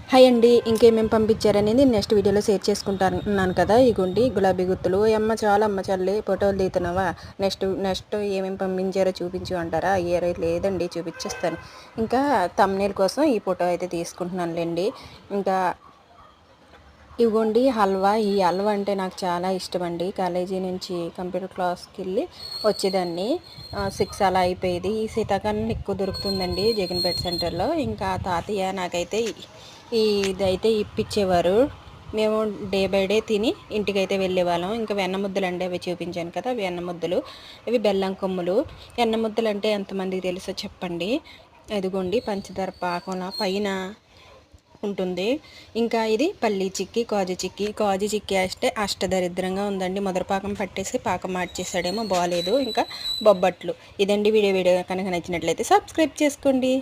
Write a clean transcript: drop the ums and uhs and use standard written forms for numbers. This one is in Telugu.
హాయ్ అండి. ఇంకేమేమి పంపించారనేది నెక్స్ట్ వీడియోలో షేర్ చేసుకుంటాను కదా. ఇగోండి గులాబీ గుత్తులు. అమ్మ చాలా అమ్మ చల్లి ఫోటోలు దిగుతున్నావా, నెక్స్ట్ ఏమేమి పంపించారో చూపించు అంటారా. ఏ లేదండి, చూపించేస్తాను. ఇంకా థంబ్నెయిల్ కోసం ఈ ఫోటో అయితే తీసుకుంటున్నానులేండి. ఇంకా ఇవ్వండి హల్వా. ఈ హల్వా అంటే నాకు చాలా ఇష్టం అండి. కాలేజీ నుంచి కంప్యూటర్ క్లాస్కి వెళ్ళి వచ్చేదాన్ని. 6 అలా అయిపోయేది. ఈ శీతాకాలం ఎక్కువ దొరుకుతుందండి జగన్పేట సెంటర్లో. ఇంకా తాతయ్య నాకైతే ఇదైతే ఇప్పించేవారు. మేము డే బై డే తిని ఇంటికైతే వెళ్ళేవాళ్ళం. ఇంకా వెన్న ముద్దలు అండి, అవి చూపించాను కదా, వెన్న ముద్దలు. ఇవి బెల్లం కొమ్ములు. వెన్న ముద్దలు అంటే ఎంతమందికి తెలుసో చెప్పండి. అదిగోండి పంచదార పాకంలా పైన ఉంటుంది. ఇంకా ఇది పల్లి చిక్కీ, కాజు చిక్కీ వేస్తే అష్టదరిద్రంగా ఉందండి. మొదటి పట్టేసి పాకం మార్చేసాడేమో, బాగాలేదు. ఇంకా బొబ్బట్లు. ఇదండి వీడియో కనుక నచ్చినట్లయితే సబ్స్క్రైబ్ చేసుకోండి.